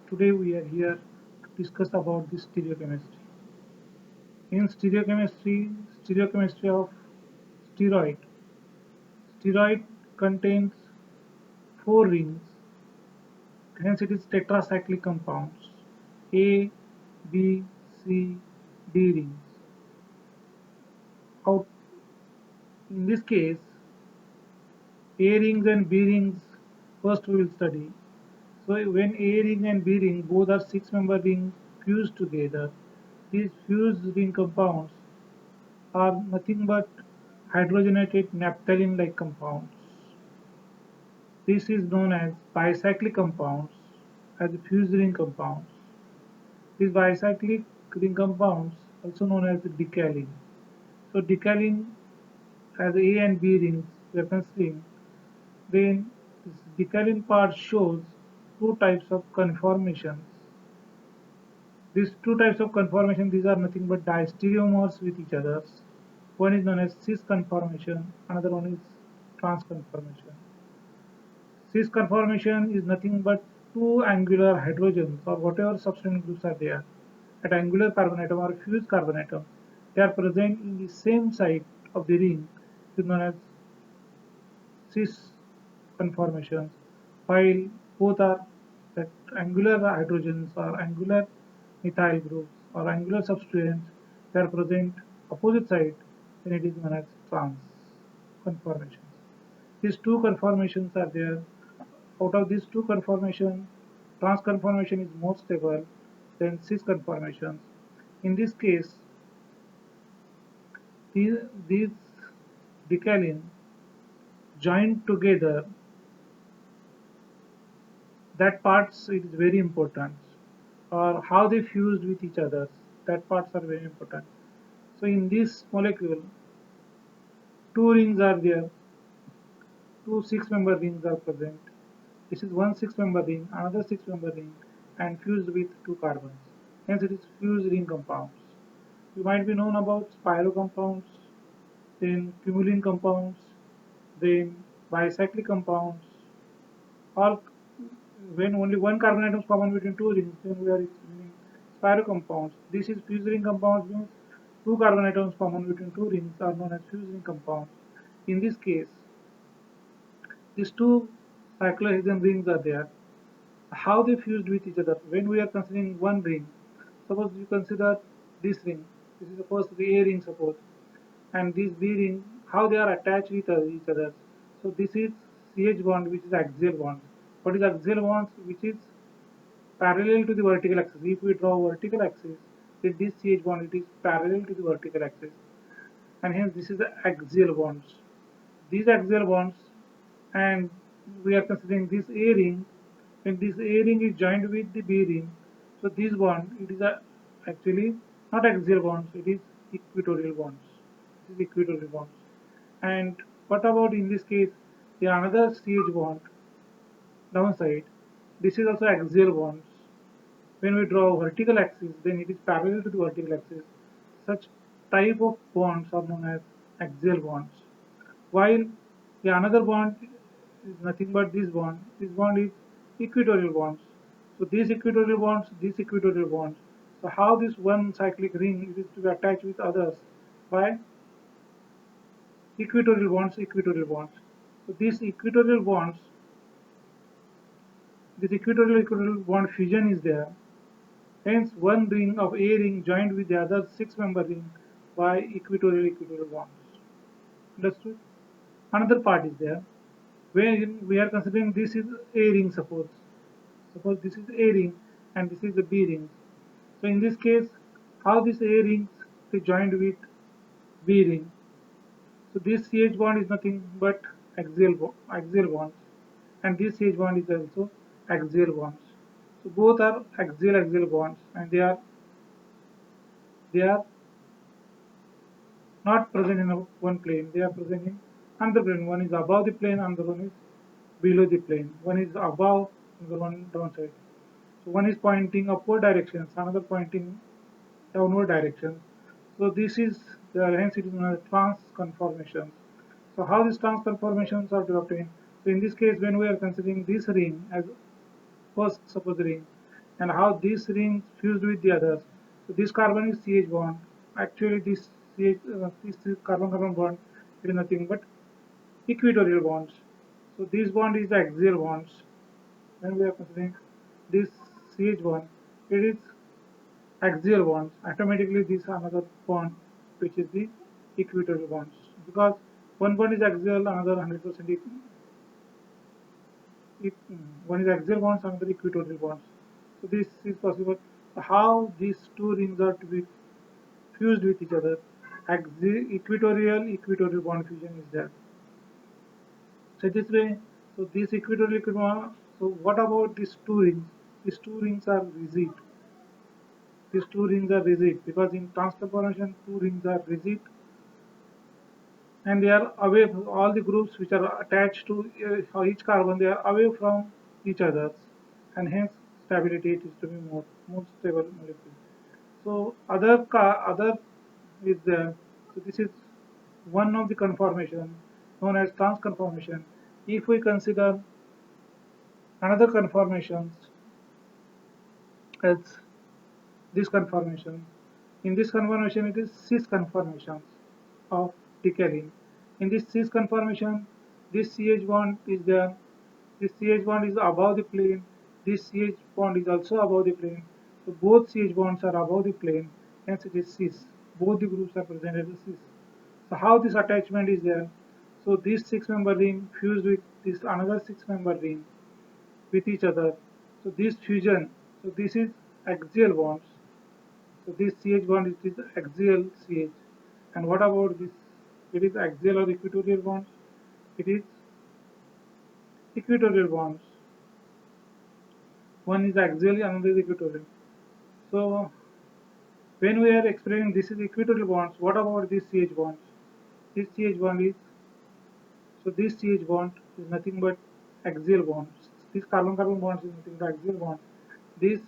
Today we are here to discuss about the stereochemistry. In stereochemistry of steroid. Steroid contains four rings, hence it is tetracyclic compounds. A, B, C, D rings. Out in this case, A rings and B rings first we will study. So when A ring and B ring both are six-member rings fused together, these fused ring compounds are nothing but hydrogenated naphthalene-like compounds. This is known as bicyclic compounds as fused ring compounds. These bicyclic ring compounds also known as decalin. So decalin has A and B rings we are considering. Then this decalin part shows two types of conformations. These two types of conformation, these are nothing but diastereomers with each other. One is known as cis conformation, another one is trans conformation. Cis conformation is nothing but two angular hydrogens or whatever substituent groups are there at angular carbon atom or fused carbon atom. They are present in the same side of the ring, is known as cis conformations, while both are that angular hydrogens or angular methyl groups or angular substituents, they are present opposite side, then it is known as trans conformations. These two conformations are there. Out of these two conformations, trans conformation is more stable than cis conformations. In this case, these decalin joined together, that parts it is very important, or how they fused with each other, that parts are very important. So in this molecule, two rings are there, two six-member rings are present. This is one six-member ring, another six-member ring, and fused with two carbons. Hence it is fused ring compounds. You might be known about spiral compounds, then cumulin compounds, then bicyclic compounds, or when only one carbon atom is common between two rings, then we are using spiral compounds. This is fused ring compounds, means two carbon atoms common between two rings are known as fused ring compounds. In this case, these two cyclohexane rings are there. How they fused with each other? When we are considering one ring, suppose you consider this ring. This is suppose the A ring, suppose, and this B ring. How they are attached with each other? So this is CH bond, which is axial bond. What is axial bonds? Which is parallel to the vertical axis. If we draw vertical axis, then this CH bond it is parallel to the vertical axis, and hence this is the axial bonds. These axial bonds, and we are considering this A ring. When this A ring is joined with the B ring, so this bond it is actually not axial bonds. It is equatorial bonds. This is equatorial bonds. And what about in this case the another CH bond downside? This is also axial bonds. When we draw a vertical axis, then it is parallel to the vertical axis. Such type of bonds are known as axial bonds. While the another bond is nothing but this bond. This bond is equatorial bonds. So these equatorial bonds, these equatorial bonds. So how this one cyclic ring is to be attached with others by equatorial bonds, equatorial bonds. So these equatorial bonds, this equatorial bond fusion is there. Hence, one ring of A ring joined with the other six-member ring by equatorial bonds. Understood? Another part is there wherein we are considering this is A ring, suppose. Suppose this is A ring and this is the B ring. So in this case, how this A rings is joined with B ring. So this CH bond is nothing but axial bonds, and this CH bond is also axial bonds. So both are axial bonds, and they are not present in one plane. They are present in another plane. One is above the plane, another one is below the plane. One is above, another one downside. So one is pointing upward directions, another pointing downward directions. So this is the hence it is known as trans conformations. So how these trans conformations are developed in? So in this case, when we are considering this ring as first suppose ring, and how these rings fused with the others. So this carbon is CH bond. Actually, this carbon-carbon bond is nothing but equatorial bonds. So this bond is the axial bonds. When we are considering this CH bond, it is axial bonds. Automatically, this another bond, which is the equatorial bonds, because one bond is axial, another 100% one is axial bonds, another equatorial bonds. So this is possible. So how these two rings are to be fused with each other? Equatorial bond fusion is there. So this way, so this equatorial. So what about these two rings? These two rings are rigid. These two rings are rigid because in transconformation, two rings are rigid and they are away from all the groups which are attached to each carbon. They are away from each other, and hence stability it is to be more stable molecule. So other is there. So this is one of the conformation known as transconformation. If we consider another conformations as this conformation, in this conformation it is cis conformations of decaying. In this cis conformation, this CH bond is there. This CH bond is above the plane. This CH bond is also above the plane. So both CH bonds are above the plane. Hence it is cis. Both the groups are presented as cis. So how this attachment is there? So this six-member ring fused with this another six-member ring with each other. So this fusion. So this is axial bonds. So this CH bond is axial CH. And what about this? It is axial or equatorial bonds? It is equatorial bonds. One is axial, another is equatorial. So when we are explaining this is equatorial bonds, what about this CH bonds? This CH bond is, so this CH bond is nothing but axial bonds. This carbon-carbon bonds is nothing but axial bond. This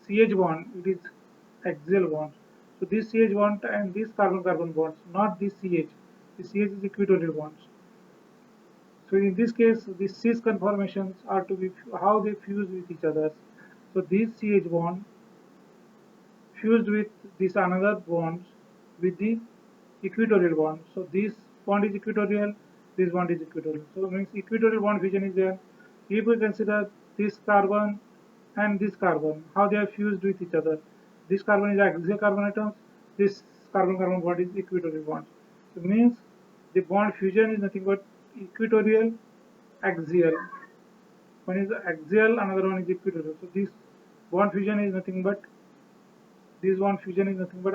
CH bond, it is axial bond. So this CH bond and this carbon-carbon bonds, not this CH. The CH is equatorial bonds. So in this case, these cis conformations are to be how they fuse with each other. So this CH bond fused with this another bonds with the equatorial bond. So this bond is equatorial, this bond is equatorial. So it means equatorial bond fusion is there. If we consider this carbon and this carbon, how they are fused with each other. This carbon is axial carbon atoms, this carbon-carbon bond is equatorial bond. So it means the bond fusion is nothing but equatorial axial. One is axial, another one is equatorial. So this bond fusion is nothing but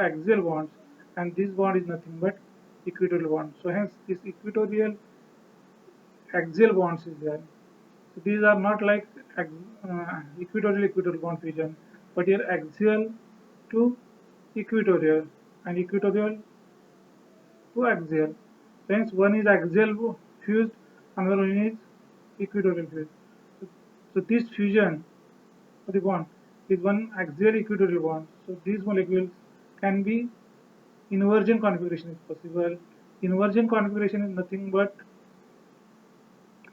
axial bonds, and this bond is nothing but equatorial bonds. So hence this equatorial axial bonds is there. So these are not like equatorial bond fusion, but here axial to equatorial and equatorial to axial. So hence one is axial fused, another one is equatorial fused. So, so this fusion for the bond is one axial equatorial bond. So these molecules can be inversion configuration is possible. Inversion configuration is nothing but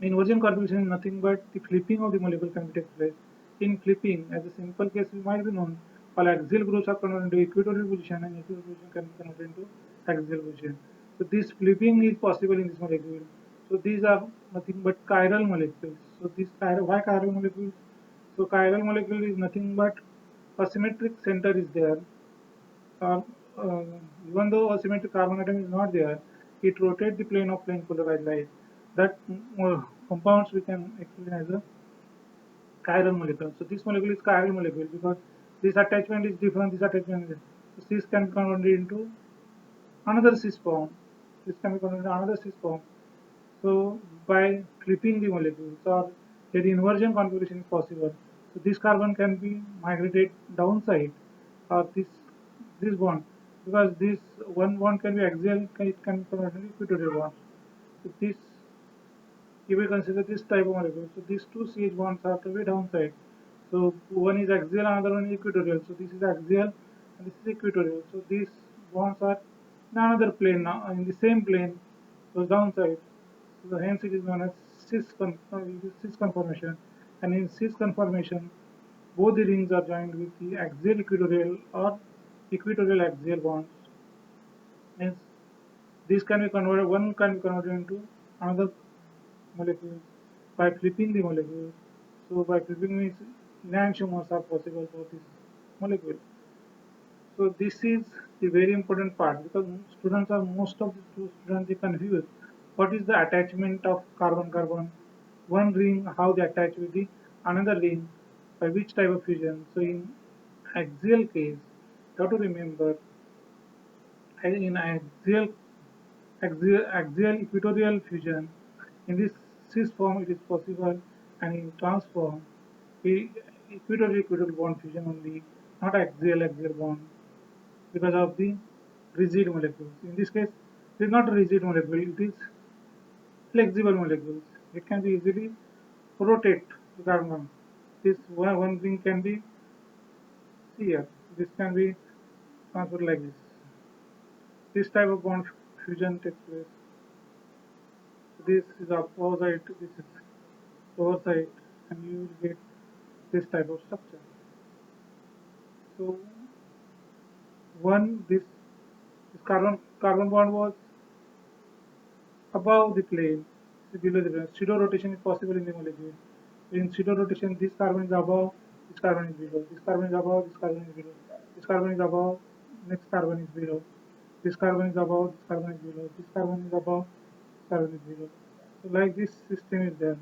the flipping of the molecule can take place. In flipping, as a simple case, we might be known all axial groups are converted into equatorial position and equatorial position can be converted into axial position. So this flipping is possible in this molecule. So these are nothing but chiral molecules. So this why chiral molecules? So chiral molecule is nothing but asymmetric center is there. Uh, uh, Even though asymmetric carbon atom is not there, it rotates the plane of plane polarized light. That compounds we can explain as a chiral molecule. So this molecule is chiral molecule because this attachment is different. This attachment is so cis can be converted into another cis form. This can be converted into another cis form. So by flipping the molecules or the inversion configuration is possible. So this carbon can be migrated downside or this bond because this one bond can be axial, it can be converted into equatorial bond. So this if we consider this type of molecule, so these two CH bonds are to be downside. So one is axial, another one is equatorial. So this is axial and this is equatorial. So these bonds are in another plane now, in the same plane, so downside. So hence it is known as cis conformation. And in cis conformation, Both the rings are joined with the axial equatorial or equatorial axial bonds. Means this can be converted, one can be converted into another molecule by flipping the molecule. So by flipping means enantiomers are possible for this molecule. So this is the very important part because students are most of the students they confused. What is the attachment of carbon-carbon? One ring, how they attach with the another ring, by which type of fusion? So in axial case, you have to remember in axial equatorial fusion, in this cis form it is possible, and in trans form, equatorial equatorial bond fusion only, not axial bond because of the rigid molecules. In this case, it is not a rigid molecule, it is flexible molecules. It can be easily rotate to carbon. This one thing can be here. This can be transferred like this. This type of bond fusion takes place. This is opposite, this is lower side, and you will get this type of structure. So one this carbon bond was above the plane, below the plane. Pseudo rotation is possible in the molecule. In pseudo rotation, this carbon is above, this carbon is below, this carbon is above, this carbon is below, this carbon is above, next carbon is below, this carbon is above, this carbon is below, this carbon is above, this carbon is below. So like this system is there.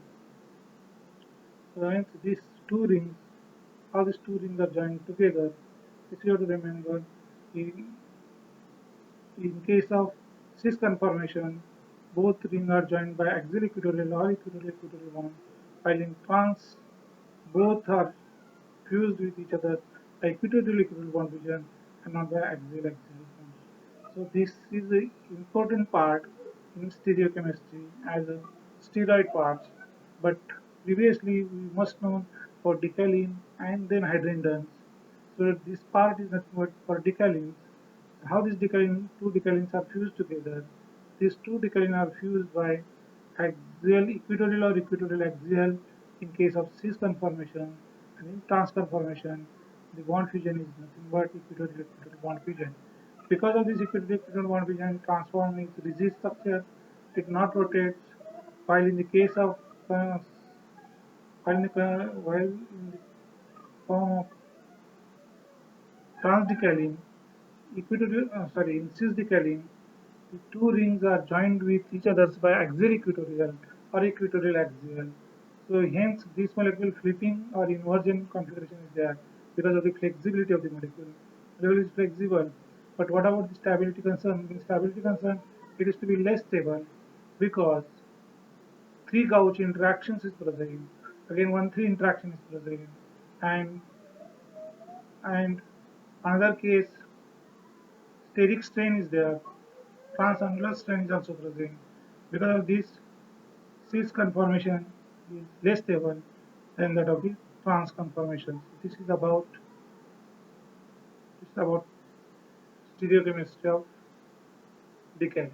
So hence these two rings, how these two rings are joined together, this you have to remember. In, in case of cis conformation, both rings are joined by axial equatorial or equatorial bond, while in trans, both are fused with each other by equatorial bond fusion and not by axial bond. So this is the important part in stereochemistry as a steroid parts. But previously we must know for decalin and then hydrogens. So this part is nothing but for decalins. How these two decalins are fused together? These two decalins are fused by axial equatorial or equatorial axial in case of cis conformation, and in trans conformation the bond fusion is nothing but equatorial bond fusion. Because of this equatorial bond fusion transform is rigid structure, it not rotates, while in the case of while in the form of transdecalin, in cisdecalin, the two rings are joined with each other by axial equatorial or equatorial axial. So hence this molecule flipping or inversion configuration is there because of the flexibility of the molecule. Molecule is flexible, but what about the stability concern? In stability concern, it is to be less stable because three gauge interactions is present. Again, one three interaction is present, and and another case steric strain is there. Transangular strain is also present. Because of this, cis conformation is less stable than that of the trans conformations. This is about stereochemistry of decay.